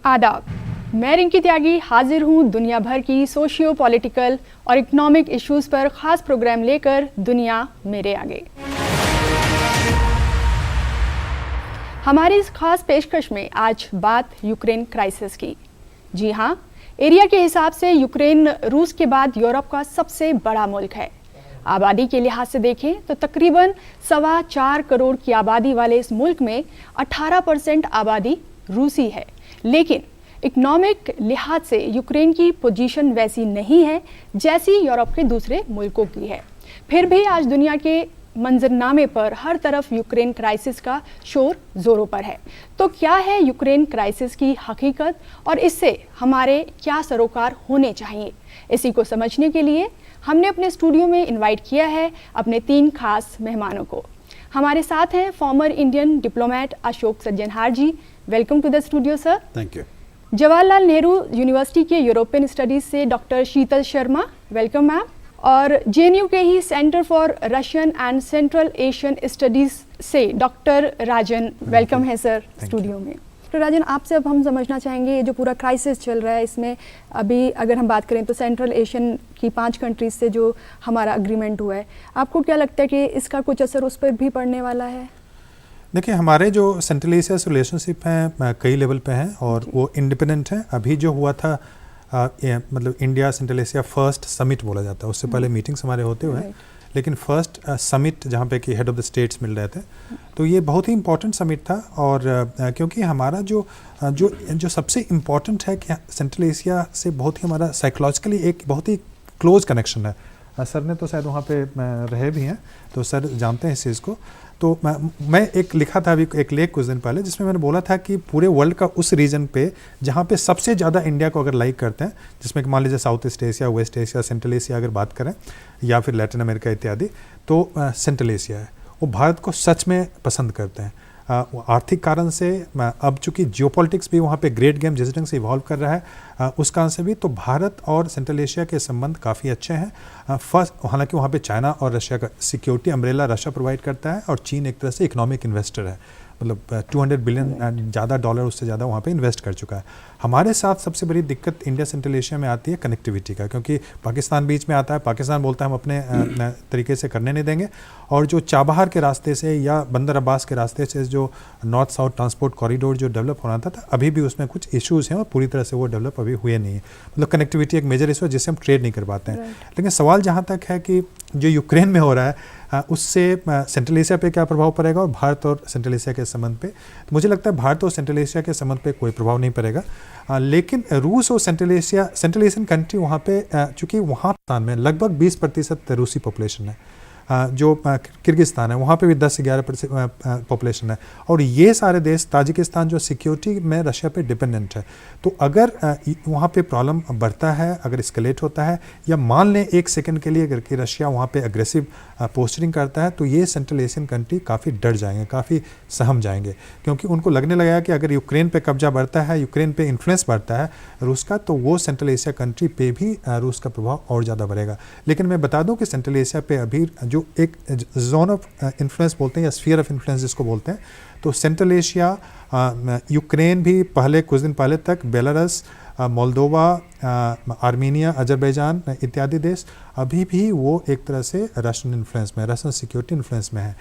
आदाब, मैं रिंकी त्यागी हाजिर हूँ दुनिया भर की सोशियो पॉलिटिकल और इकोनॉमिक इश्यूज़ पर ख़ास प्रोग्राम लेकर दुनिया मेरे आगे। हमारी इस खास पेशकश में आज बात यूक्रेन क्राइसिस की। जी हाँ, एरिया के हिसाब से यूक्रेन रूस के बाद यूरोप का सबसे बड़ा मुल्क है। आबादी के लिहाज से देखें तो तकरीबन 4.25 करोड़ की आबादी वाले इस मुल्क में 18% आबादी रूसी है, लेकिन इकोनॉमिक लिहाज से यूक्रेन की पोजीशन वैसी नहीं है जैसी यूरोप के दूसरे मुल्कों की है। फिर भी आज दुनिया के मंजरनामे पर हर तरफ यूक्रेन क्राइसिस का शोर जोरों पर है। तो क्या है यूक्रेन क्राइसिस की हकीकत और इससे हमारे क्या सरोकार होने चाहिए? इसी को समझने के लिए हमने अपने स्टूडियो में इनवाइट किया है अपने 3 खास मेहमानों को। हमारे साथ हैं former Indian diplomat Ashok Sajjanhar ji. Welcome to the studio sir. Thank you. Jawaharlal Nehru University के यूरोपियन स्टडीज से doctor Sheetal Sharma, welcome ma'am. और जेएनयू के ही centre for Russian and central Asian studies से डॉक्टर राजन, वेलकम है सर स्टूडियो में। डॉक्टर राजन, आपसे अब हम समझना चाहेंगे ये जो पूरा क्राइसिस चल रहा है, इसमें अभी अगर हम बात करें तो सेंट्रल एशियन की 5 कंट्रीज से जो हमारा अग्रीमेंट हुआ है, आपको क्या लगता है कि इसका कुछ असर उस पर भी पड़ने वाला है? देखिए, हमारे जो सेंट्रल एशिया से रिलेशनशिप हैं कई लेवल पे हैं और वो इंडिपेंडेंट हैं। अभी जो हुआ था मतलब India central Asia first summit बोला जाता है, उससे पहले मीटिंग्स हमारे होते हुए हैं, लेकिन फर्स्ट समिट जहाँ पे कि हेड ऑफ द स्टेट्स मिल रहे थे, तो ये बहुत ही इंपॉर्टेंट समिट था। और क्योंकि हमारा जो सबसे इम्पॉर्टेंट है कि सेंट्रल एशिया से बहुत ही हमारा साइकोलॉजिकली एक बहुत ही क्लोज कनेक्शन है। सर ने तो शायद वहाँ पे रहे भी हैं, तो सर जानते हैं इस चीज़ को। तो मैं एक लिखा था अभी एक लेख कुछ दिन पहले, जिसमें मैंने बोला था कि पूरे वर्ल्ड का उस रीजन पे जहाँ पे सबसे ज़्यादा इंडिया को अगर लाइक करते हैं, जिसमें कि मान लीजिए South East Asia, West Asia, Central Asia अगर बात करें या फिर लैटिन अमेरिका इत्यादि, तो सेंट्रल एशिया है। वो भारत को सच में पसंद करते हैं। आर्थिक कारण से, अब चूंकि जियोपॉलिटिक्स भी वहाँ पे ग्रेट गेम जिस ढंग से इवॉल्व कर रहा है, उस कारण से भी तो भारत और सेंट्रल एशिया के संबंध काफ़ी अच्छे हैं। फर्स्ट, हालांकि वहाँ पे चाइना और रशिया का सिक्योरिटी अम्ब्रेला रशिया प्रोवाइड करता है और चीन एक तरह से इकोनॉमिक इन्वेस्टर है, मतलब 200 बिलियन ज़्यादा डॉलर उससे ज़्यादा वहाँ पे इन्वेस्ट कर चुका है। हमारे साथ सबसे बड़ी दिक्कत इंडिया सेंट्रल एशिया में आती है कनेक्टिविटी का, क्योंकि पाकिस्तान बीच में आता है। पाकिस्तान बोलता है हम अपने तरीके से करने नहीं देंगे, और जो चाबहार के रास्ते से या बंदर अब्बास के रास्ते से जो नॉर्थ साउथ ट्रांसपोर्ट कॉरिडोर जो डेवलप होना था, अभी भी उसमें कुछ इश्यूज़ हैं और पूरी तरह से वो डेवलप अभी हुए नहीं है। मतलब कनेक्टिविटी एक मेजर इशू है जिससे हम ट्रेड नहीं कर पाते हैं। लेकिन सवाल जहाँ तक है कि जो यूक्रेन में हो रहा है, उससे सेंट्रल एशिया पे क्या प्रभाव पड़ेगा और भारत और सेंट्रल एशिया के संबंध पे, तो मुझे लगता है भारत और सेंट्रल एशिया के संबंध पे कोई प्रभाव नहीं पड़ेगा। लेकिन रूस और सेंट्रल एशियन कंट्री वहाँ पे, चूँकि वहाँ में लगभग 20% रूसी पॉपुलेशन है, जो किर्गिस्तान है वहाँ पे भी 10 से 11% पॉपुलेशन है, और ये सारे देश, ताजिकिस्तान जो सिक्योरिटी में रशिया पे डिपेंडेंट है। तो अगर वहाँ पे प्रॉब्लम बढ़ता है, अगर एस्केलेट होता है, या मान लें एक सेकंड के लिए अगर कि रशिया वहाँ पे अग्रेसिव पोस्चरिंग करता है, तो ये सेंट्रल एशियन कंट्री काफ़ी डर जाएंगे, काफ़ी सहम जाएंगे, क्योंकि उनको लगने लगेगा कि अगर यूक्रेन पे कब्जा बढ़ता है, यूक्रेन पे इन्फ्लुएंस बढ़ता है रूस का, तो वो सेंट्रल एशिया कंट्री पे भी रूस का प्रभाव और ज़्यादा बढ़ेगा। लेकिन मैं बता दूं कि सेंट्रल एशिया पे अभी जो एक जोन ऑफ इन्फ्लुएंस बोलते हैं या स्फीयर ऑफ इन्फ्लुएंस जिसको बोलते हैं, तो सेंट्रल एशिया, यूक्रेन भी पहले कुछ दिन पहले तक बेलारूस, मोल्दोवा, आर्मेनिया, अजरबैजान इत्यादि देश अभी भी वो एक तरह से रशियन इन्फ्लुएंस में, रशियन सिक्योरिटी इन्फ्लुएंस में है।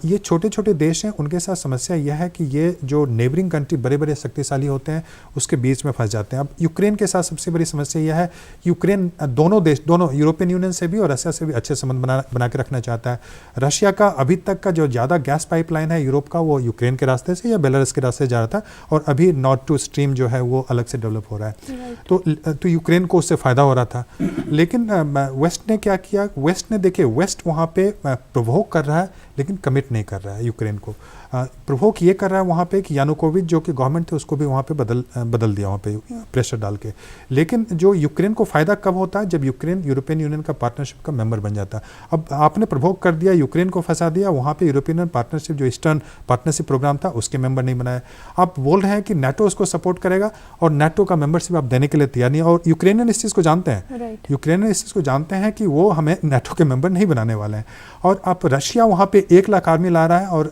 ये छोटे छोटे देश हैं, उनके साथ समस्या यह है कि ये जो नेबरिंग कंट्री बड़े बड़े शक्तिशाली होते हैं उसके बीच में फंस जाते हैं। अब यूक्रेन के साथ सबसे बड़ी समस्या यह है, यूक्रेन दोनों यूरोपियन यूनियन से भी और रशिया से भी अच्छे संबंध बना के रखना चाहता है। रशिया का अभी तक का जो ज़्यादा गैस पाइपलाइन है यूरोप का, वो यूक्रेन के रास्ते से या बेलारूस के रास्ते से जा रहा था, और अभी नॉर्थ टू स्ट्रीम जो है वो अलग से डेवलप हो रहा है। तो यूक्रेन को उससे फ़ायदा हो रहा था। लेकिन वेस्ट ने क्या किया? वेस्ट ने, देखिए, वेस्ट वहाँ पे प्रोवोक कर रहा है लेकिन कमिट नहीं कर रहा है यूक्रेन को। प्रोवोक ये कर रहा है वहाँ पे कि यानुकोविच जो कि गवर्नमेंट थे उसको भी वहाँ पे बदल दिया, वहाँ पे प्रेशर डाल के। लेकिन जो यूक्रेन को फ़ायदा कब होता है? जब यूक्रेन यूरोपियन यूनियन का पार्टनरशिप का मेंबर बन जाता है। अब आपने प्रोवोक कर दिया, यूक्रेन को फंसा दिया, वहाँ पे यूरोपियन पार्टनरशिप जो ईस्टर्न पार्टनरशिप प्रोग्राम था उसके मेंबर नहीं बनाए। आप बोल रहे हैं कि नाटो उसको सपोर्ट करेगा और नाटो का मेंबरशिप आप देने के लिए तैयार नहीं है, और यूक्रेनियन इस चीज़ को जानते हैं। यूक्रेनियन इस चीज़ को जानते हैं कि वो हमें नाटो के मेंबर नहीं बनाने वाले हैं। और अब रशिया वहाँ पे 1 लाख आर्मी ला रहा है और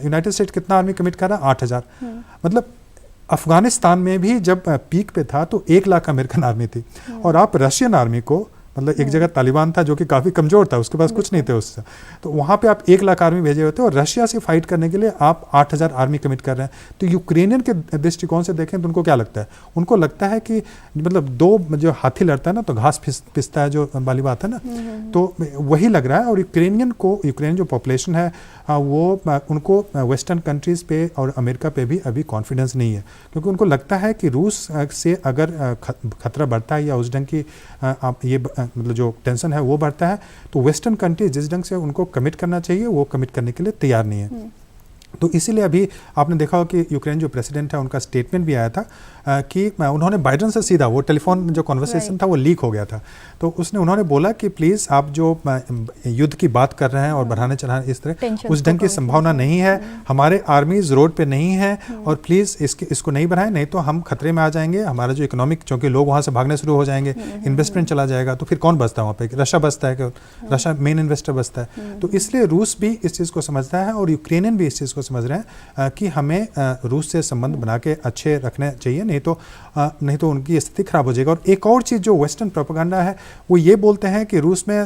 यूनाइटेड स्टेट कितना आर्मी कमिट कर रहा है? 8,000। मतलब अफगानिस्तान में भी जब पीक पे था तो 1 लाख अमेरिकन आर्मी थी, और आप रशियन आर्मी को, मतलब एक जगह तालिबान था जो कि काफ़ी कमज़ोर था, उसके पास कुछ नहीं थे उससे, तो वहाँ पे आप 1 लाख आर्मी भेजे हुए थे, और रशिया से फाइट करने के लिए आप 8,000 आर्मी कमिट कर रहे हैं। तो यूक्रेनियन के दृष्टिकोण से देखें तो उनको क्या लगता है? उनको लगता है कि मतलब 2 जो हाथी लड़ता है ना तो घास पिसता है, जो वाली बात है ना, तो वही लग रहा है। और यूक्रेन जो पॉपुलेशन है वो उनको वेस्टर्न कंट्रीज़ पे और अमेरिका पे भी अभी कॉन्फिडेंस नहीं है, क्योंकि उनको लगता है कि रूस से अगर खतरा बढ़ता है या उस ढंग की ये मतलब जो टेंशन है वो बढ़ता है, तो वेस्टर्न कंट्री जिस ढंग से उनको कमिट करना चाहिए वो कमिट करने के लिए तैयार नहीं है। तो इसीलिए अभी आपने देखा हो कि यूक्रेन जो प्रेसिडेंट है उनका स्टेटमेंट भी आया था कि उन्होंने बाइडन से सीधा, वो टेलीफोन जो कॉन्वर्सेशन था वो लीक हो गया था, तो उन्होंने बोला कि प्लीज़ आप जो युद्ध की बात कर रहे हैं और बढ़ाने चढ़ाने इस तरह उस ढंग की संभावना नहीं है, हमारे आर्मीज रोड पे नहीं है, और प्लीज़ इसको नहीं बढ़ाएं, नहीं तो हम खतरे में आ जाएंगे, हमारा जो इकोनॉमिक, क्योंकि लोग वहाँ से भागने शुरू हो जाएंगे, इन्वेस्टमेंट चला जाएगा, तो फिर कौन बचता है वहाँ पे? रशिया बचता है कि रशिया मेन इन्वेस्टर बचता है। तो इसलिए रूस भी इस चीज़ को समझता है और यूक्रेनियन भी इस चीज़ को समझ रहे हैं कि हमें रूस से संबंध बना के अच्छे रखने चाहिए, नहीं तो उनकी स्थिति खराब हो जाएगी। और एक और चीज़ जो वेस्टर्न प्रोपेगेंडा है वो ये बोलते हैं कि रूस में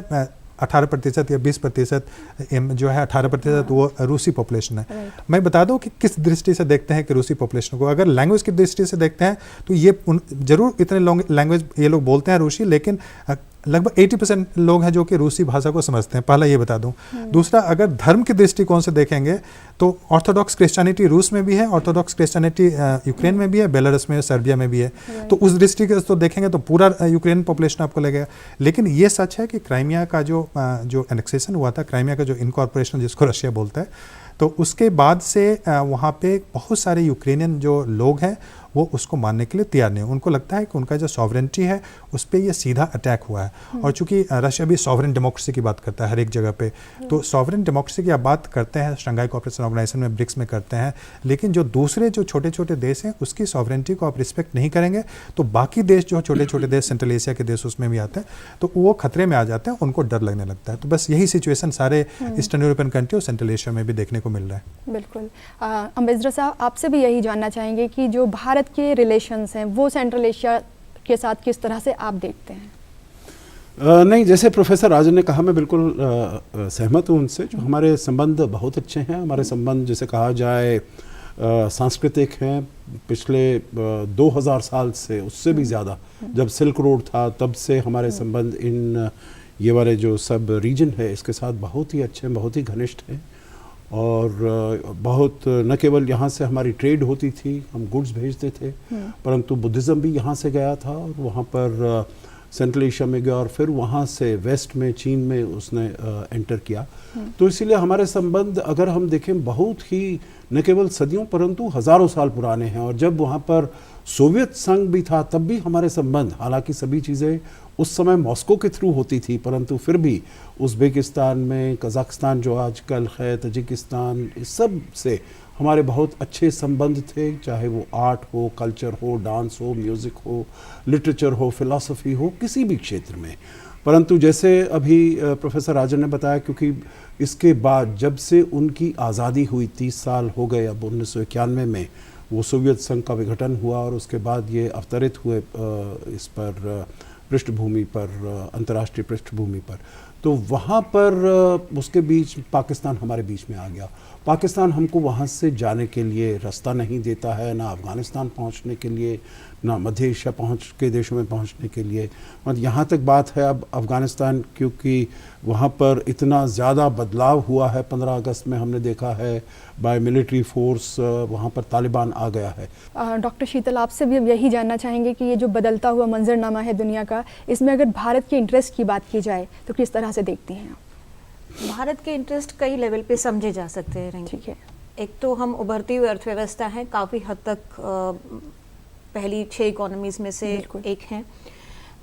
18% या 20% जो है 18% वो रूसी पॉपुलेशन है। मैं बता दूं कि किस दृष्टि से देखते हैं कि रूसी पॉपुलेशन को, अगर लैंग्वेज की दृष्टि से देखते हैं तो ये जरूर इतने लैंग्वेज ये लोग बोलते हैं रूसी, लेकिन लगभग 80% लोग हैं जो कि रूसी भाषा को समझते हैं, पहला ये बता दूं। दूसरा, अगर धर्म के दृष्टिकोण से देखेंगे तो ऑर्थोडॉक्स क्रिश्चियनिटी रूस में भी है, ऑर्थोडॉक्स क्रिश्चियनिटी यूक्रेन में भी है, बेलारूस में, सर्बिया में भी है, तो उस दृष्टि से तो देखेंगे तो पूरा यूक्रेन पॉपुलेशन आपको लगेगा। लेकिन ये सच है कि क्राइमिया का जो एनेक्सेशन हुआ था, क्राइमिया का जो इनकॉर्पोरेशन जिसको रशिया बोलता है, तो उसके बाद से वहाँ पे बहुत सारे यूक्रेनियन जो लोग हैं वो उसको मानने के लिए तैयार नहीं। उनको लगता है कि उनका जो सॉवरेंटी है उस पर ये सीधा अटैक हुआ है। और चूंकि रशिया भी सॉवरेन डेमोक्रेसी की बात करता है हर एक जगह पे, तो सॉवरेन डेमोक्रेसी की आप बात करते हैं शंघाई कोऑपरेशन ऑर्गेनाइजेशन में, ब्रिक्स में करते हैं, लेकिन जो दूसरे जो छोटे छोटे देश हैं उसकी सॉवरेंटी को आप रिस्पेक्ट नहीं करेंगे तो बाकी देश जो छोटे छोटे देश, सेंट्रल एशिया के देश उसमें भी आते हैं, तो वो खतरे में आ जाते हैं, उनको डर लगने लगता है। तो बस यही सिचुएशन सारे ईस्टर्न यूरोपियन कंट्री और सेंट्रल एशिया में भी देखने को मिल रहा है। बिल्कुल। अम्बेसडर साहब, आपसे भी यही जानना चाहेंगे कि जो भारत के रिलेशन हैं वो सेंट्रल एशिया के साथ किस तरह से आप देखते हैं? नहीं, जैसे प्रोफेसर राजन ने कहा, मैं बिल्कुल सहमत हूँ उनसे। जो हमारे संबंध बहुत अच्छे हैं, हमारे संबंध जैसे कहा जाए सांस्कृतिक हैं, पिछले 2000 साल से, उससे भी ज़्यादा, जब सिल्क रोड था तब से हमारे संबंध इन ये वाले जो सब रीजन है इसके साथ बहुत ही अच्छे हैं, बहुत ही घनिष्ठ हैं। और बहुत न केवल यहाँ से हमारी ट्रेड होती थी, हम गुड्स भेजते थे, परंतु बुद्धिज़्म भी यहाँ से गया था और वहाँ पर सेंट्रल एशिया में गया और फिर वहाँ से वेस्ट में, चीन में उसने एंटर किया। तो इसीलिए हमारे संबंध अगर हम देखें बहुत ही न केवल सदियों परंतु हज़ारों साल पुराने हैं। और जब वहाँ पर सोवियत संघ भी था तब भी हमारे संबंध, हालांकि सभी चीज़ें उस समय मॉस्को के थ्रू होती थी, परंतु फिर भी उज़्बेकिस्तान में, कज़ाकिस्तान जो आजकल है, तजिकिस्तान, इस सब से हमारे बहुत अच्छे संबंध थे, चाहे वो आर्ट हो, कल्चर हो, डांस हो, म्यूज़िक हो, लिटरेचर हो, फिलॉसफी हो, किसी भी क्षेत्र में। परंतु जैसे अभी प्रोफेसर राजन ने बताया, क्योंकि इसके बाद जब से उनकी आज़ादी हुई 30 साल हो गए, अब 1991 में वो सोवियत संघ का विघटन हुआ और उसके बाद ये अवतरित हुए इस पर पृष्ठभूमि पर, अंतर्राष्ट्रीय पृष्ठभूमि पर, तो वहाँ पर उसके बीच पाकिस्तान हमारे बीच में आ गया। पाकिस्तान हमको वहाँ से जाने के लिए रास्ता नहीं देता है, ना अफ़गानिस्तान पहुँचने के लिए, ना मध्य एशिया के देशों में पहुँचने के लिए। मतलब यहाँ तक बात है अब अफ़गानिस्तान, क्योंकि वहाँ पर इतना ज़्यादा बदलाव हुआ है, 15 अगस्त में हमने देखा है, बाय मिलिट्री फोर्स वहाँ पर तालिबान आ गया है। डॉक्टर शीतल, आपसे भी अब यही जानना चाहेंगे कि ये जो बदलता हुआ मंजरनामा है दुनिया का, इसमें अगर भारत के इंटरेस्ट की बात की जाए तो किस तरह से देखती हैं आप? भारत के इंटरेस्ट कई लेवल पे समझे जा सकते हैं। ठीक है। एक तो हम उभरती हुई अर्थव्यवस्था हैं, काफ़ी हद तक पहली 6 इकोनॉमीज़ में से एक हैं।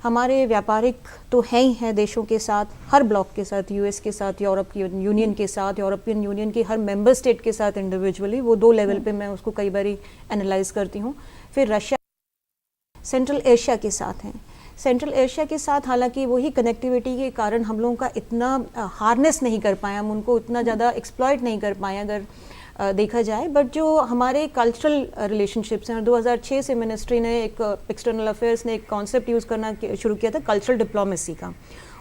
हमारे व्यापारिक तो हैं ही हैं देशों के साथ, हर ब्लॉक के साथ, यूएस के साथ, यूरोपियन यूनियन के साथ, यूरोपियन यूनियन की हर मेंबर स्टेट के साथ इंडिविजुअली, वो 2 लेवल पे मैं उसको कई बारी एनालाइज करती हूँ। फिर रशिया, सेंट्रल एशिया के साथ हैं। सेंट्रल एशिया के साथ हालांकि वही कनेक्टिविटी के कारण हम लोगों का इतना हार्नेस नहीं कर पाए, हम उनको इतना ज़्यादा एक्सप्लॉइट नहीं कर पाए। अगर देखा जाए, बट जो हमारे कल्चरल रिलेशनशिप्स हैं, और 2006 से मिनिस्ट्री ने एक एक्सटर्नल अफेयर्स ने एक कॉन्सेप्ट यूज़ करना शुरू किया था कल्चरल डिप्लोमेसी का।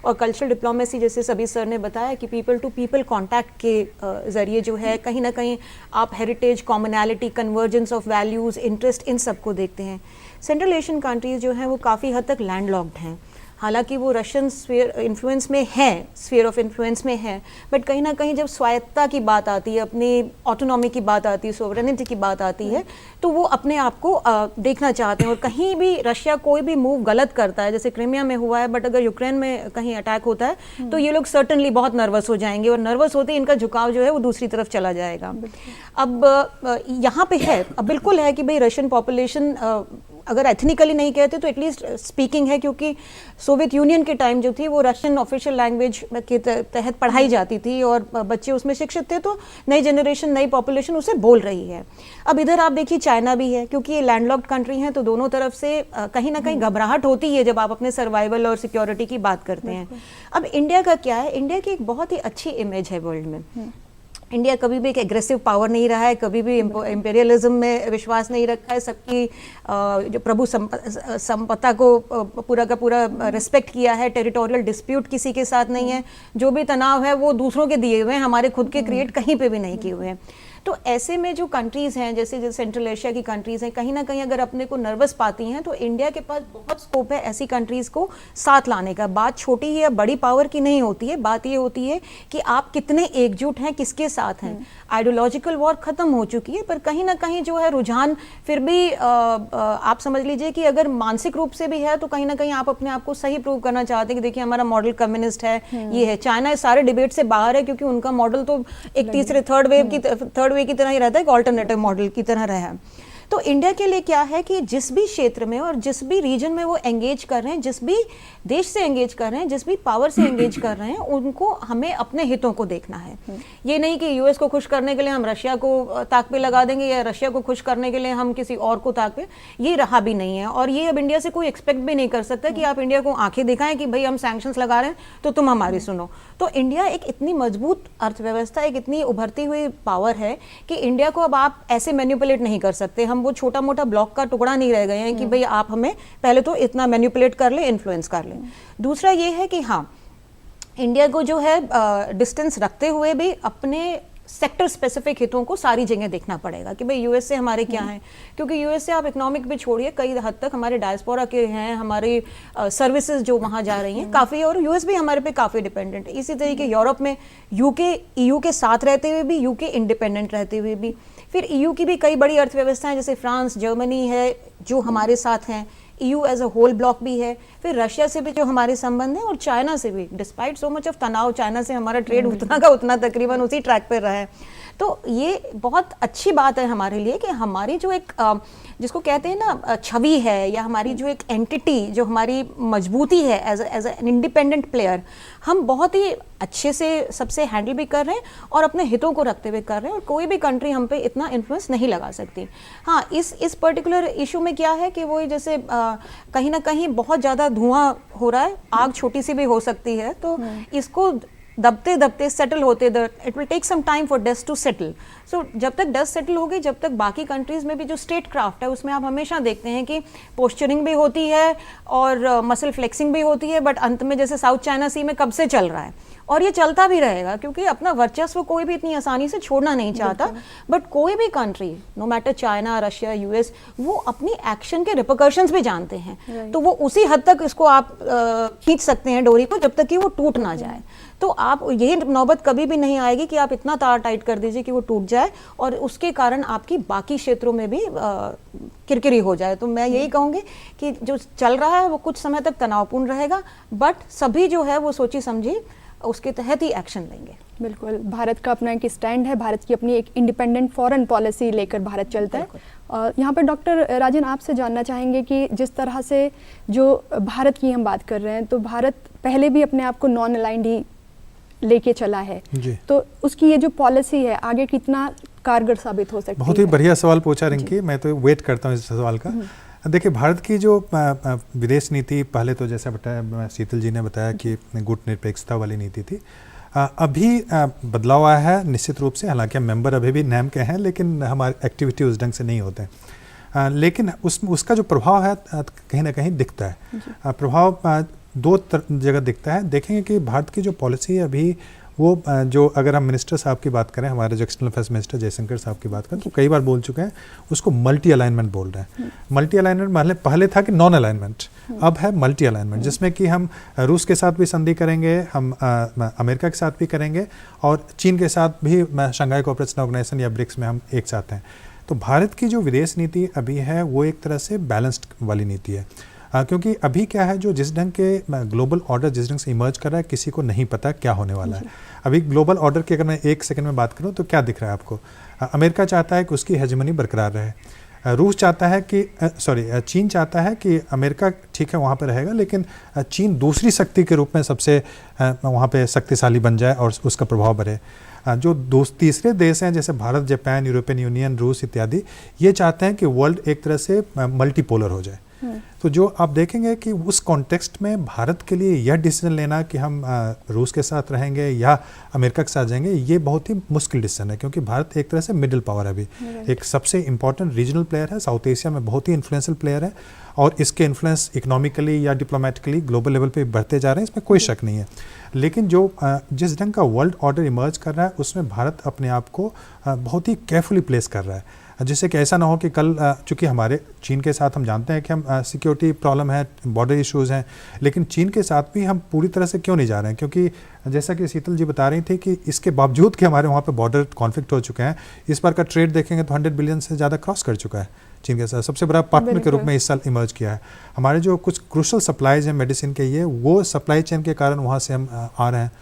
और कल्चरल डिप्लोमेसी, जैसे सभी सर ने बताया, कि पीपल टू पीपल कांटेक्ट के ज़रिए जो है कहीं ना कहीं आप heritage, commonality, convergence of values, interest, इन सब को देखते हैं। सेंट्रल एशियन कंट्रीज़ जो हैं वो काफ़ी हद तक लैंडलॉक्ड हैं, हालांकि वो रशियन स्फीयर इन्फ्लुएंस में है, स्फीयर ऑफ इन्फ्लुएंस में है, बट कहीं ना कहीं जब स्वायत्तता की बात आती है, अपनी ऑटोनॉमी की बात आती है, सोवरेनिटी की बात आती है, तो वो अपने आप को देखना चाहते हैं। और कहीं भी रशिया कोई भी मूव गलत करता है, जैसे क्रीमिया में हुआ है, बट अगर यूक्रेन में कहीं अटैक होता है तो ये लोग सर्टनली बहुत नर्वस हो जाएंगे, और नर्वस होते ही इनका झुकाव जो है वो दूसरी तरफ चला जाएगा। अब यहाँ पे है, अब बिल्कुल है कि भाई रशियन पॉपुलेशन अगर एथनिकली नहीं कहते तो एटलीस्ट स्पीकिंग है, क्योंकि सोवियत यूनियन के टाइम जो थी वो रशियन ऑफिशियल लैंग्वेज के तहत पढ़ाई जाती थी, और बच्चे उसमें शिक्षित थे, तो नई जनरेशन, नई पॉपुलेशन उसे बोल रही है। अब इधर आप देखिए चाइना भी है, क्योंकि ये लैंडलॉक्ड कंट्री है, तो दोनों तरफ से कहीं ना कहीं घबराहट होती है जब आप अपने सर्वाइवल और सिक्योरिटी की बात करते हैं। अब इंडिया का क्या है, इंडिया की एक बहुत ही अच्छी इमेज है वर्ल्ड में। इंडिया कभी भी एक एग्रेसिव पावर नहीं रहा है, कभी भी इम्पेरियलिज्म में विश्वास नहीं रखा है, सबकी जो प्रभु संपदा को पूरा का पूरा रिस्पेक्ट किया है, टेरिटोरियल डिस्प्यूट किसी के साथ नहीं है, जो भी तनाव है वो दूसरों के दिए हुए हैं, हमारे खुद के क्रिएट कहीं पे भी नहीं किए हुए हैं। तो ऐसे में जो कंट्रीज़ हैं, जैसे सेंट्रल एशिया की कंट्रीज़ हैं, कहीं ना कहीं अगर अपने को नर्वस पाती हैं, तो इंडिया के पास बहुत स्कोप है ऐसी कंट्रीज़ को साथ लाने का। बात छोटी या बड़ी पावर की नहीं होती है, बात ये होती है कि आप कितने एकजुट हैं, किसके साथ हैं। आइडियोलॉजिकल वॉर ख़त्म हो चुकी है, पर कहीं ना कहीं जो है रुझान फिर भी आप समझ लीजिए कि अगर मानसिक रूप से भी है, तो कहीं ना कहीं आप अपने आप को सही प्रूव करना चाहते हैं कि देखिए हमारा मॉडल कम्युनिस्ट है, ये है। चाइना इस सारे डिबेट से बाहर है, क्योंकि उनका मॉडल तो एक तीसरे थर्ड वे की तरह ही रहता है, एक ऑल्टरनेटिव मॉडल की तरह रहा है। तो इंडिया के लिए क्या है कि जिस भी क्षेत्र में और जिस भी रीजन में वो एंगेज कर रहे हैं, जिस भी देश से एंगेज कर रहे हैं, जिस भी पावर से एंगेज कर रहे हैं, उनको हमें अपने हितों को देखना है। ये नहीं कि यूएस को खुश करने के लिए हम रशिया को ताक पे लगा देंगे, या रशिया को खुश करने के लिए हम किसी और को ताक पे, ये रहा भी नहीं है। और ये अब इंडिया से कोई एक्सपेक्ट भी नहीं कर सकता कि आप इंडिया को आंखें दिखाएं कि भाई हम सैंक्शंस लगा रहे हैं तो तुम हमारी सुनो। तो इंडिया एक इतनी मजबूत अर्थव्यवस्था, एक इतनी उभरती हुई पावर है कि इंडिया को अब आप ऐसे मैनिपुलेट नहीं कर सकते। हम वो छोटा मोटा ब्लॉक का टुकड़ा नहीं रह गए हैं कि भाई आप हमें पहले तो इतना मैनिपुलेट कर ले, इन्फ्लुएंस कर ले। दूसरा ये है कि हाँ, इंडिया को जो है डिस्टेंस रखते हुए भी अपने सेक्टर स्पेसिफिक हितों को सारी जगह देखना पड़ेगा कि भाई यूएस से हमारे क्या हैं, क्योंकि यूएस से आप इकोनॉमिक भी छोड़िए, कई हद तक हमारे डायस्पोरा के हैं, हमारी सर्विसेज जो वहाँ जा रही हैं काफ़ी, और यूएस भी हमारे पे काफ़ी डिपेंडेंट है। इसी तरीके यूरोप में यूके, ईयू के साथ रहते हुए भी, यूके इंडिपेंडेंट रहते हुए भी, फिर ईयू की भी कई बड़ी अर्थव्यवस्थाएं जैसे फ्रांस, जर्मनी है जो हमारे साथ हैं, EU as a whole bloc भी है, फिर रशिया से भी जो हमारे संबंध हैं, और चाइना से भी। डिस्पाइट सो मच ऑफ तनाव, चाइना से हमारा ट्रेड उतना का उतना तकरीबन उसी ट्रैक पर रहा है। तो ये बहुत अच्छी बात है हमारे लिए कि हमारी जो एक जिसको कहते हैं ना छवि है, या हमारी जो एक एंटिटी, जो हमारी मजबूती है एज एन इंडिपेंडेंट प्लेयर, हम बहुत ही अच्छे से सबसे हैंडल भी कर रहे हैं और अपने हितों को रखते हुए कर रहे हैं, और कोई भी कंट्री हम पे इतना इन्फ्लुएंस नहीं लगा सकती। हाँ, इस पर्टिकुलर इशू में क्या है कि वो जैसे कहीं ना कहीं बहुत ज़्यादा धुआं हो रहा है, आग छोटी सी भी हो सकती है, तो इसको दबते दबते सेटल होते, it will take some time for dust to settle. So जब तक डस्ट सेटल होगी, जब तक बाकी कंट्रीज़ में भी जो स्टेट क्राफ्ट है उसमें आप हमेशा देखते हैं कि पोस्चरिंग भी होती है और मसल फ्लेक्सिंग भी होती है, बट अंत में जैसे साउथ चाइना सी में कब से चल रहा है, और ये चलता भी रहेगा, क्योंकि अपना वर्चस्व कोई भी इतनी आसानी से छोड़ना नहीं चाहता। बट कोई भी country, no matter China, Russia, US, वो अपनी एक्शन के रिपरकशंस भी जानते हैं, तो वो उसी हद तक इसको आप खींच सकते हैं डोरी को, जब तक कि वो टूट ना जाए। तो आप ये नौबत कभी भी नहीं आएगी कि आप इतना तार टाइट कर दीजिए कि वो टूट जाए और उसके कारण आपकी बाकी क्षेत्रों में भी किरकिरी हो जाए। तो मैं यही कहूँगी कि जो चल रहा है वो कुछ समय तक तनावपूर्ण रहेगा, बट सभी जो है वो सोची समझी उसके तहत ही एक्शन लेंगे। बिल्कुल, भारत का अपना एक स्टैंड है, भारत की अपनी एक इंडिपेंडेंट फॉरेन पॉलिसी लेकर भारत चलता है। और यहाँ पर डॉक्टर राजन आपसे जानना चाहेंगे कि जिस तरह से जो भारत की हम बात कर रहे हैं, तो भारत पहले भी अपने आप को नॉन अलाइंड ही लेके चला है, तो उसकी ये जो पॉलिसी है आगे कितना कारगर साबित हो सकती है? बहुत ही बढ़िया सवाल पूछा रिंकी, मैं तो वेट करता हूँ इस सवाल का। देखिए, भारत की जो विदेश नीति, पहले तो जैसा बताया शीतल जी ने बताया कि गुट निरपेक्षता वाली नीति थी, अभी बदलाव आया है निश्चित रूप से, हालांकि हम मेंबर अभी भी नाम के हैं लेकिन हमारे एक्टिविटी उस ढंग से नहीं होते हैं। लेकिन उसका जो प्रभाव है कहीं ना कहीं दिखता है। प्रभाव दो जगह दिखता है। देखेंगे कि भारत की जो पॉलिसी है अभी वो जो, अगर हम मिनिस्टर साहब की बात करें, हमारे जो एक्सटर्नल अफेयर्स मिनिस्टर जयशंकर साहब की बात करें तो कई बार बोल चुके हैं, उसको मल्टी अलाइनमेंट बोल रहे हैं। मल्टी अलाइनमेंट पहले था कि नॉन अलाइनमेंट, अब है मल्टी अलाइनमेंट, जिसमें कि हम रूस के साथ भी संधि करेंगे, हम अमेरिका के साथ भी करेंगे और चीन के साथ भी शंघाई कोऑपरेशन ऑर्गेनाइजेशन या ब्रिक्स में हम एक साथ हैं। तो भारत की जो विदेश नीति अभी है वो एक तरह से बैलेंस्ड वाली नीति है, क्योंकि अभी क्या है, जो जिस ढंग के ग्लोबल ऑर्डर जिस ढंग से इमर्ज कर रहा है, किसी को नहीं पता क्या होने वाला है। अभी ग्लोबल ऑर्डर की अगर मैं एक सेकंड में बात करूं तो क्या दिख रहा है आपको? अमेरिका चाहता है कि उसकी हेजेमनी बरकरार रहे, रूस चाहता है कि चीन चाहता है कि अमेरिका ठीक है वहाँ पर रहेगा, लेकिन चीन दूसरी शक्ति के रूप में सबसे वहाँ पे शक्तिशाली बन जाए और उसका प्रभाव बढ़े। जो तीसरे देश हैं जैसे भारत, जापान, यूरोपियन यूनियन, रूस इत्यादि, ये चाहते हैं कि वर्ल्ड एक तरह से मल्टीपोलर हो जाए। तो जो आप देखेंगे कि उस कॉन्टेक्स्ट में भारत के लिए यह डिसीजन लेना कि हम रूस के साथ रहेंगे या अमेरिका के साथ जाएंगे, ये बहुत ही मुश्किल डिसीजन है, क्योंकि भारत एक तरह से मिडिल पावर है अभी, एक सबसे इंपॉर्टेंट रीजनल प्लेयर है, साउथ एशिया में बहुत ही इन्फ्लुएंशियल प्लेयर है और इसके इन्फ्लुएंस इकोनॉमिकली या डिप्लोमेटिकली ग्लोबल लेवल पे बढ़ते जा रहे हैं, इसमें कोई शक नहीं है। लेकिन जो जिस ढंग का वर्ल्ड ऑर्डर इमर्ज कर रहा है उसमें भारत अपने आप को बहुत ही केयरफुली प्लेस कर रहा है, जिससे कि ऐसा ना हो कि कल, चूँकि हमारे चीन के साथ हम जानते हैं कि हम सिक्योरिटी प्रॉब्लम है, बॉर्डर इश्यूज़ हैं, लेकिन चीन के साथ भी हम पूरी तरह से क्यों नहीं जा रहे हैं? क्योंकि जैसा कि शीतल जी बता रही थी कि इसके बावजूद कि हमारे वहाँ पे बॉर्डर कॉन्फ्लिक्ट हो चुके हैं, इस बार का ट्रेड देखेंगे तो 100 बिलियन से ज़्यादा क्रॉस कर चुका है चीन के साथ, सबसे बड़ा पार्टनर के रूप में इस साल इमर्ज किया है। हमारे जो कुछ क्रूशल सप्लाईज हैं मेडिसिन के, ये वो सप्लाई चेन के कारण वहाँ से हम आ रहे हैं।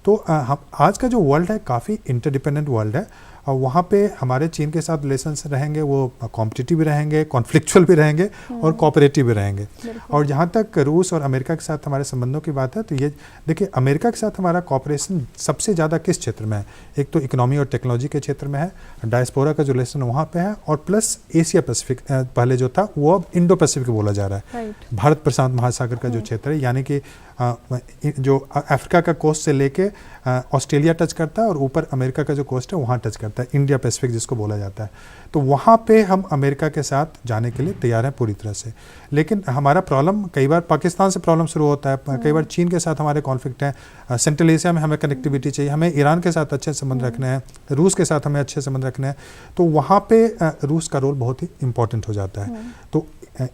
तो हम आज का जो वर्ल्ड है काफ़ी इंटरडिपेंडेंट वर्ल्ड है और वहाँ पे हमारे चीन के साथ रिलेशंस रहेंगे, वो कॉम्पिटिटिव भी रहेंगे, कॉन्फ्लिक्चुअल भी रहेंगे और कोऑपरेटिव भी रहेंगे। और जहाँ तक रूस और अमेरिका के साथ हमारे संबंधों की बात है तो ये देखिए, अमेरिका के साथ हमारा कॉपरेशन सबसे ज़्यादा किस क्षेत्र में है? एक तो इकोनॉमी और टेक्नोलॉजी के क्षेत्र में है, डायस्पोरा का जो रिलेशन वहाँ पे है, और प्लस एशिया पैसिफिक पहले जो था वो अब इंडो पैसिफिक बोला जा रहा है। भारत प्रशांत महासागर का जो क्षेत्र है, यानी कि जो अफ्रीका का कोस्ट से लेके ऑस्ट्रेलिया टच करता है और ऊपर अमेरिका का जो कोस्ट है वहाँ टच करता है, इंडिया पैसिफिक जिसको बोला जाता है। तो वहाँ पे हम अमेरिका के साथ जाने के लिए तैयार हैं पूरी तरह से। लेकिन हमारा प्रॉब्लम कई बार पाकिस्तान से प्रॉब्लम शुरू होता है, कई बार चीन के साथ हमारे कॉन्फ्लिक्ट हैं, सेंट्रल एशिया में हमें कनेक्टिविटी चाहिए, हमें ईरान के साथ अच्छे संबंध रखने हैं, रूस के साथ हमें अच्छे संबंध रखने हैं, तो वहाँ पे रूस का रोल बहुत ही इंपॉर्टेंट हो जाता है। तो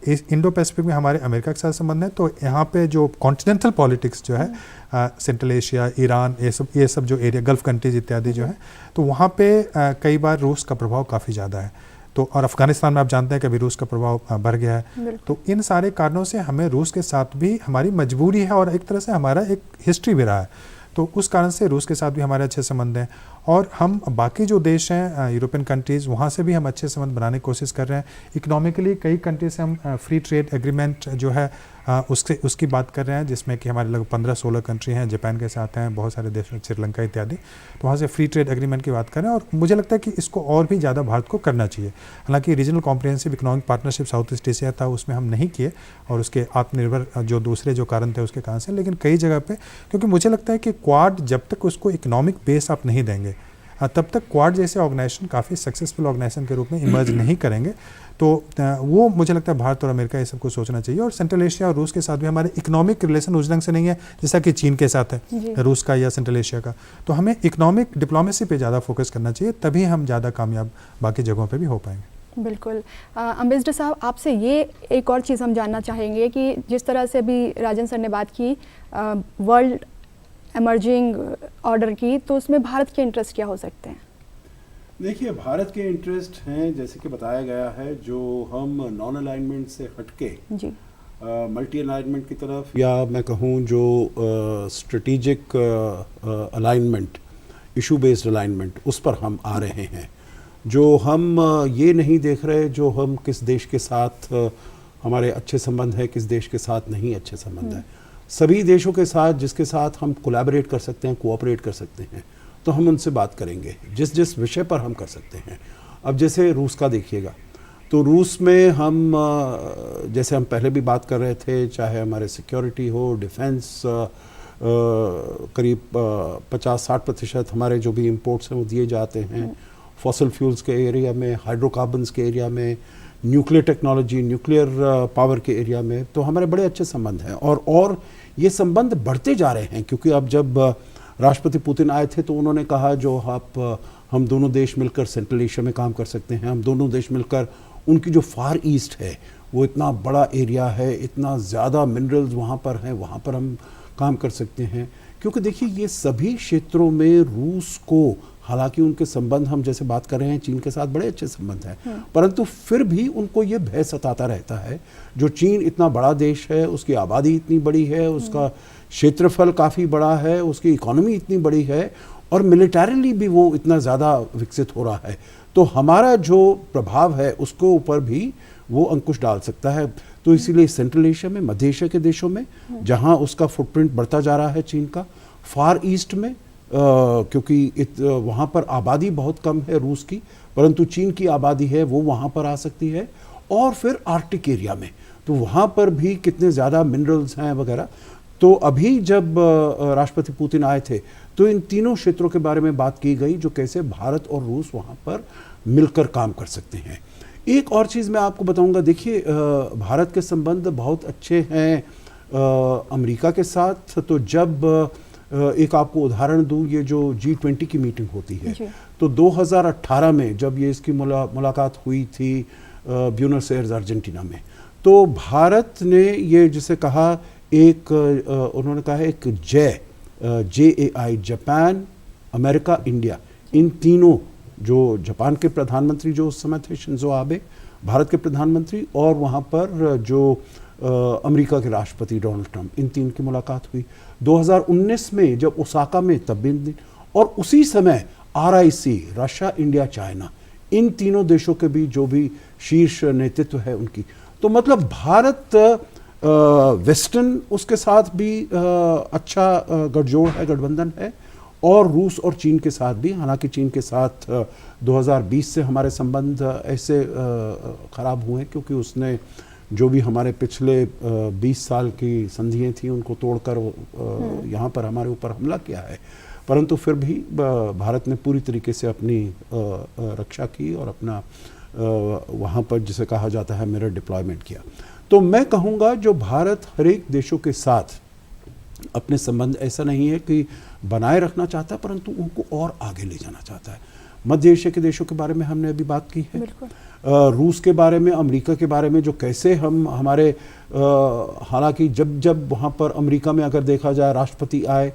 इस इंडो पैसिफिक में हमारे अमेरिका के साथ संबंध है, तो यहाँ पे जो कॉन्टिनेंटल पॉलिटिक्स जो है, सेंट्रल एशिया, ईरान, ये सब जो एरिया, गल्फ कंट्रीज इत्यादि जो है, तो वहाँ पे कई बार रूस का प्रभाव काफ़ी ज़्यादा है। तो और अफगानिस्तान में आप जानते हैं कि अभी रूस का प्रभाव बढ़ गया है। तो इन सारे कारणों से हमें रूस के साथ भी हमारी मजबूरी है और एक तरह से हमारा एक हिस्ट्री भी रहा है, तो उस कारण से रूस के साथ भी हमारे अच्छे संबंध हैं। और हम बाकी जो देश हैं यूरोपियन कंट्रीज़, वहाँ से भी हम अच्छे संबंध बनाने की कोशिश कर रहे हैं। इकोनॉमिकली कई कंट्री से हम फ्री ट्रेड एग्रीमेंट जो है उसकी बात कर रहे हैं, जिसमें कि हमारे लगभग 15-16 कंट्री हैं, जापान के साथ हैं, बहुत सारे देश, श्रीलंका इत्यादि, तो वहाँ से फ्री ट्रेड एग्रीमेंट की बात कर रहे हैं। और मुझे लगता है कि इसको और भी ज़्यादा भारत को करना चाहिए। हालांकि regional comprehensive economic partnership south East Asia था, उसमें हम नहीं किए, और उसके आत्मनिर्भर जो दूसरे जो कारण थे उसके कारण से, लेकिन कई जगह पे, क्योंकि मुझे लगता है कि क्वाड जब तक उसको इकोनॉमिक बेस आप नहीं देंगे तब तक क्वाड जैसे ऑर्गेनाइजेशन काफ़ी सक्सेसफुल ऑर्गेनाइजेशन के रूप में इमर्ज नहीं करेंगे। तो वो मुझे लगता है भारत और अमेरिका ये सबको सोचना चाहिए। और सेंट्रल एशिया और रूस के साथ भी हमारे इकोनॉमिक रिलेशन उस ढंग से नहीं है जैसा कि चीन के साथ है, रूस का या सेंट्रल एशिया का। तो हमें इकोनॉमिक डिप्लोमेसी पे ज़्यादा फोकस करना चाहिए, तभी हम ज़्यादा कामयाब बाकी जगहों पर भी हो पाएंगे। बिल्कुल। अम्बेसडर साहब, आपसे ये एक और चीज़ हम जानना चाहेंगे कि जिस तरह से अभी राजन सर ने बात की वर्ल्ड एमर्जिंग ऑर्डर की, तो उसमें भारत के इंटरेस्ट क्या हो सकते हैं? देखिए, भारत के इंटरेस्ट हैं, जैसे कि बताया गया है, जो हम नॉन अलाइनमेंट से हटके जी मल्टी अलाइनमेंट की तरफ, या मैं कहूँ जो strategic alignment, issue based alignment, उस पर हम आ रहे हैं। जो हम ये नहीं देख रहे जो हम किस देश के साथ हमारे अच्छे संबंध है, किस देश के साथ नहीं अच्छे संबंध है। सभी देशों के साथ जिसके साथ हम कोलैबोरेट कर सकते हैं, कोऑपरेट कर सकते हैं, तो हम उनसे बात करेंगे जिस जिस विषय पर हम कर सकते हैं। अब जैसे रूस का देखिएगा, तो रूस में हम जैसे हम पहले भी बात कर रहे थे, चाहे हमारे सिक्योरिटी हो, डिफेंस, करीब 50-60% हमारे जो भी इंपोर्ट्स हैं वो दिए जाते हैं फॉसल फ्यूल्स के एरिया में, हाइड्रोकार्बन्स के एरिया में, न्यूक्लियर टेक्नोलॉजी, न्यूक्लियर पावर के एरिया में, तो हमारे बड़े अच्छे संबंध हैं और ये संबंध बढ़ते जा रहे हैं। क्योंकि अब जब राष्ट्रपति पुतिन आए थे तो उन्होंने कहा जो हम दोनों देश मिलकर सेंट्रल एशिया में काम कर सकते हैं, हम दोनों देश मिलकर उनकी जो फार ईस्ट है वो इतना बड़ा एरिया है, इतना ज़्यादा मिनरल्स वहाँ पर हैं, वहाँ पर हम काम कर सकते हैं। क्योंकि देखिए ये सभी क्षेत्रों में रूस को, हालांकि उनके संबंध हम जैसे बात कर रहे हैं चीन के साथ बड़े अच्छे संबंध हैं, परंतु फिर भी उनको ये भय सताता रहता है। जो चीन इतना बड़ा देश है, उसकी आबादी इतनी बड़ी है, उसका क्षेत्रफल काफ़ी बड़ा है, उसकी इकोनॉमी इतनी बड़ी है और मिलिटरीली भी वो इतना ज़्यादा विकसित हो रहा है, तो हमारा जो प्रभाव है उसके ऊपर भी वो अंकुश डाल सकता है। तो इसीलिए सेंट्रल एशिया में, मध्य एशिया के देशों में जहाँ उसका फुटप्रिंट बढ़ता जा रहा है चीन का, फार ईस्ट में क्योंकि वहाँ पर आबादी बहुत कम है रूस की, परंतु चीन की आबादी है वो वहाँ पर आ सकती है, और फिर आर्कटिक एरिया में तो वहाँ पर भी कितने ज़्यादा मिनरल्स हैं वगैरह। तो अभी जब राष्ट्रपति पुतिन आए थे तो इन तीनों क्षेत्रों के बारे में बात की गई जो कैसे भारत और रूस वहाँ पर मिलकर काम कर सकते हैं। एक और चीज़ मैं आपको बताऊंगा, देखिए भारत के संबंध बहुत अच्छे हैं अमेरिका के साथ। तो जब एक आपको उदाहरण दूं, ये जो G20 की मीटिंग होती है तो 2018 में जब ये इसकी मुलाकात हुई थी ब्यूनस एयर्स अर्जेंटीना में, तो भारत ने ये जिसे कहा उन्होंने कहा है एक JAI, जापान, अमेरिका, इंडिया, इन तीनों, जो जापान के प्रधानमंत्री जो उस समय थे शिंजो आबे, भारत के प्रधानमंत्री, और वहाँ पर जो अमेरिका के राष्ट्रपति डोनाल्ड ट्रंप, इन तीन की मुलाकात हुई 2019 में जब ओसाका में, तब भी, और उसी समय RIC, रशिया, इंडिया, चाइना, इन तीनों देशों के बीच जो भी शीर्ष नेतृत्व है उनकी, तो मतलब भारत वेस्टर्न उसके साथ भी अच्छा गठजोड़ है, गठबंधन है, और रूस और चीन के साथ भी। हालांकि चीन के साथ 2020 से हमारे संबंध ऐसे ख़राब हुए क्योंकि उसने जो भी हमारे पिछले 20 साल की संधियाँ थी उनको तोड़कर यहाँ पर हमारे ऊपर हमला किया है, परंतु फिर भी भारत ने पूरी तरीके से अपनी रक्षा की और अपना वहाँ पर जिसे कहा जाता है मिरर डिप्लॉयमेंट किया। तो मैं कहूँगा जो भारत हर एक देशों के साथ अपने संबंध ऐसा नहीं है कि बनाए रखना चाहता, परंतु उनको और आगे ले जाना चाहता है। मध्य एशिया के देशों के बारे में हमने अभी बात की है, रूस के बारे में, अमेरिका के बारे में, जो कैसे हम हमारे हालांकि जब वहाँ पर अमेरिका में अगर देखा जाए राष्ट्रपति आए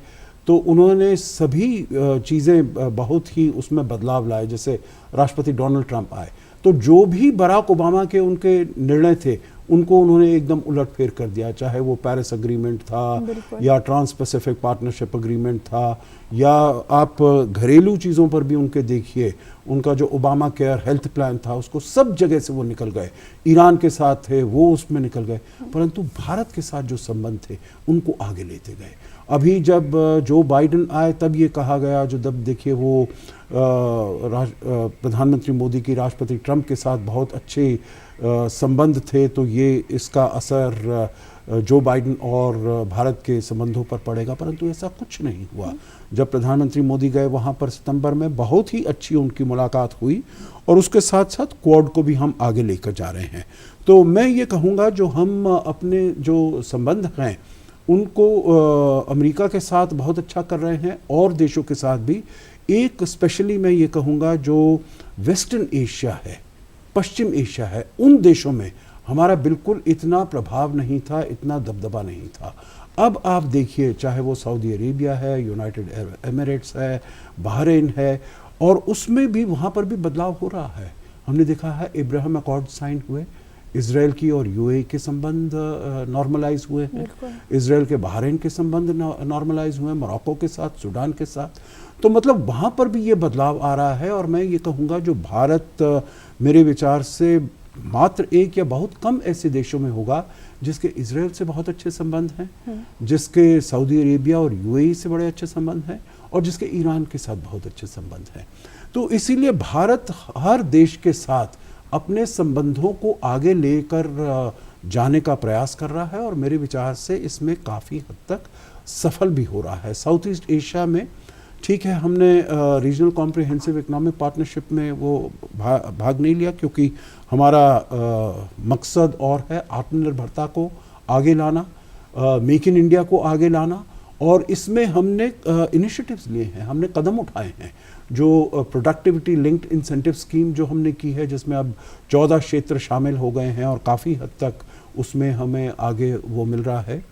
तो उन्होंने सभी चीज़ें बहुत ही उसमें बदलाव लाए। जैसे राष्ट्रपति डोनाल्ड ट्रंप आए तो जो भी बराक ओबामा के उनके निर्णय थे उनको उन्होंने एकदम उलटफेर कर दिया, चाहे वो पेरिस अग्रीमेंट था या ट्रांस पैसिफिक पार्टनरशिप अग्रीमेंट था, या आप घरेलू चीज़ों पर भी उनके देखिए, उनका जो ओबामा केयर हेल्थ प्लान था उसको सब जगह से वो निकल गए। ईरान के साथ थे वो उसमें निकल गए, परंतु भारत के साथ जो संबंध थे उनको आगे लेते गए। अभी जब जो बाइडेन आए तब ये कहा गया, जो जब देखिए वो प्रधानमंत्री मोदी की राष्ट्रपति ट्रंप के साथ बहुत अच्छे संबंध थे, तो ये इसका असर जो बाइडेन और भारत के संबंधों पर पड़ेगा, परंतु ऐसा कुछ नहीं हुआ। जब प्रधानमंत्री मोदी गए वहाँ पर सितंबर में, बहुत ही अच्छी उनकी मुलाकात हुई और उसके साथ साथ क्वाड को भी हम आगे लेकर जा रहे हैं। तो मैं ये कहूँगा जो हम अपने जो संबंध हैं उनको अमेरिका के साथ बहुत अच्छा कर रहे हैं और देशों के साथ भी। एक स्पेशली मैं ये कहूँगा जो वेस्टर्न एशिया है, पश्चिम एशिया है, उन देशों में हमारा बिल्कुल इतना प्रभाव नहीं था, इतना दबदबा नहीं था। अब आप देखिए, चाहे वो सऊदी अरेबिया है, यूनाइटेड अरब एमिरेट्स है, बहरीन है, और उसमें भी वहाँ पर भी बदलाव हो रहा है। हमने देखा है इब्राहिम अकॉर्ड साइन हुए, इसराइल की और यूएई के संबंध नॉर्मलाइज हुए हैं, इसराइल के बहरीन के संबंध नॉर्मलाइज हुए हैं, मोरक्को के साथ, सूडान के साथ। तो मतलब वहाँ पर भी ये बदलाव आ रहा है। और मैं ये कहूँगा जो भारत मेरे विचार से मात्र एक या बहुत कम ऐसे देशों में होगा जिसके इसराइल से बहुत अच्छे संबंध हैं, जिसके सऊदी अरेबिया और यूएई से बड़े अच्छे संबंध हैं, और जिसके ईरान के साथ बहुत अच्छे संबंध हैं। तो इसीलिए भारत हर देश के साथ अपने संबंधों को आगे लेकर जाने का प्रयास कर रहा है, और मेरे विचार से इसमें काफ़ी हद तक सफल भी हो रहा है। साउथ ईस्ट एशिया में ठीक है, हमने रीजनल कॉम्प्रिहेंसिव इकोनॉमिक पार्टनरशिप में वो भाग नहीं लिया क्योंकि हमारा मकसद और है आत्मनिर्भरता को आगे लाना, मेक इन इंडिया को आगे लाना, और इसमें हमने इनिशिएटिव्स लिए हैं, हमने कदम उठाए हैं। जो प्रोडक्टिविटी लिंक्ड इंसेंटिव स्कीम जो हमने की है, जिसमें अब 14 क्षेत्र शामिल हो गए हैं और काफ़ी हद तक उसमें हमें आगे वो मिल रहा है।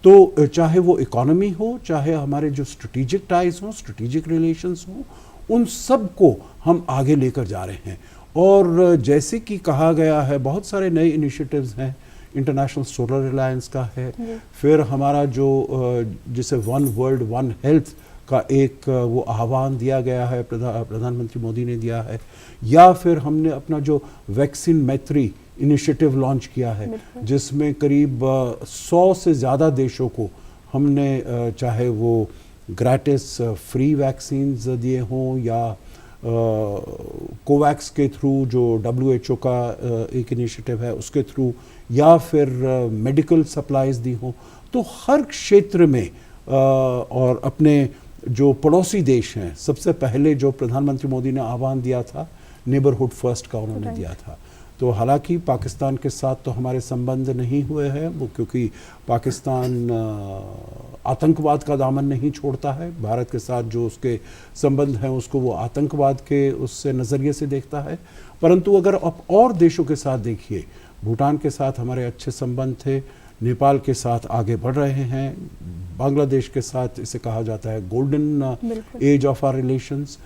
तो चाहे वो इकोनॉमी हो, चाहे हमारे जो स्ट्रेटेजिक टाइज हों, स्ट्रेटेजिक रिलेशंस हों, उन सब को हम आगे लेकर जा रहे हैं। और जैसे कि कहा गया है, बहुत सारे नए इनिशिएटिव्स हैं। इंटरनेशनल सोलर अलायंस का है, फिर हमारा जो जिसे वन वर्ल्ड वन हेल्थ का एक वो आह्वान दिया गया है, प्रधानमंत्री मोदी ने दिया है, या फिर हमने अपना जो वैक्सीन मैत्री इनिशिएटिव लॉन्च किया है, जिसमें करीब 100 से ज़्यादा देशों को हमने चाहे वो ग्रेटिस फ्री वैक्सीन्स दिए हों या कोवैक्स के थ्रू जो WHO का एक इनिशिएटिव है उसके थ्रू, या फिर मेडिकल सप्लाईज दी हों, तो हर क्षेत्र में और अपने जो पड़ोसी देश हैं, सबसे पहले जो प्रधानमंत्री मोदी ने आह्वान दिया था नेबरहुड फर्स्ट का उन्होंने दिया था। तो हालांकि पाकिस्तान के साथ तो हमारे संबंध नहीं हुए हैं वो, क्योंकि पाकिस्तान आतंकवाद का दामन नहीं छोड़ता है। भारत के साथ जो उसके संबंध हैं उसको वो आतंकवाद के उससे नज़रिए से देखता है। परंतु अगर आप और देशों के साथ देखिए, भूटान के साथ हमारे अच्छे संबंध थे, नेपाल के साथ आगे बढ़ रहे हैं, बांग्लादेश के साथ इसे कहा जाता है golden age of our relations,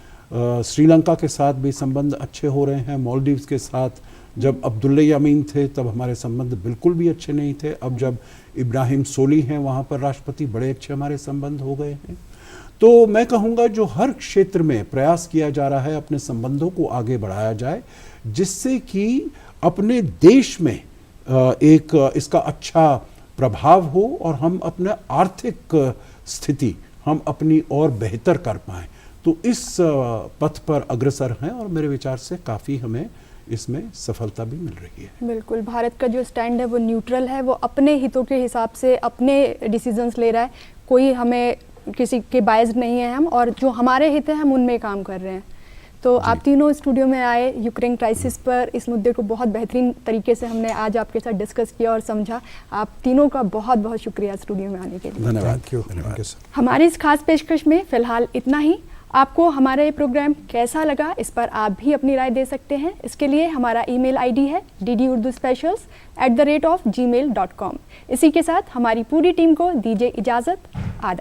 Sri Lanka के साथ भी संबंध अच्छे हो रहे हैं, मालदीव्स के साथ जब अब्दुल्ला यामीन थे तब हमारे संबंध बिल्कुल भी अच्छे नहीं थे, अब जब इब्राहिम सोली हैं वहाँ पर राष्ट्रपति, बड़े अच्छे हमारे संबंध हो गए हैं। तो मैं कहूँगा जो हर क्षेत्र में प्रयास किया जा रहा है अपने संबंधों को आगे बढ़ाया जाए, जिससे कि अपने देश में एक इसका अच्छा प्रभाव हो और हम अपने आर्थिक स्थिति हम अपनी और बेहतर कर पाएँ। तो इस पथ पर अग्रसर हैं और मेरे विचार से काफ़ी हमें इसमें सफलता भी मिल रही है। बिल्कुल, भारत का जो स्टैंड है वो न्यूट्रल है, वो अपने हितों के हिसाब से अपने डिसीजंस ले रहा है, कोई हमें किसी के बायस नहीं है हम, और जो हमारे हित हैं हम उनमें काम कर रहे हैं। तो आप तीनों स्टूडियो में आए, यूक्रेन क्राइसिस पर इस मुद्दे को बहुत बेहतरीन तरीके से हमने आज आपके साथ डिस्कस किया और समझा। आप तीनों का बहुत बहुत शुक्रिया स्टूडियो में आने के लिए। धन्यवाद। धन्यवाद। हमारी इस खास पेशकश में फ़िलहाल इतना ही। आपको हमारा ये प्रोग्राम कैसा लगा, इस पर आप भी अपनी राय दे सकते हैं। इसके लिए हमारा ईमेल आईडी है ddurduspecials@gmail.com। इसी के साथ हमारी पूरी टीम को दीजिए इजाज़त। आदाब।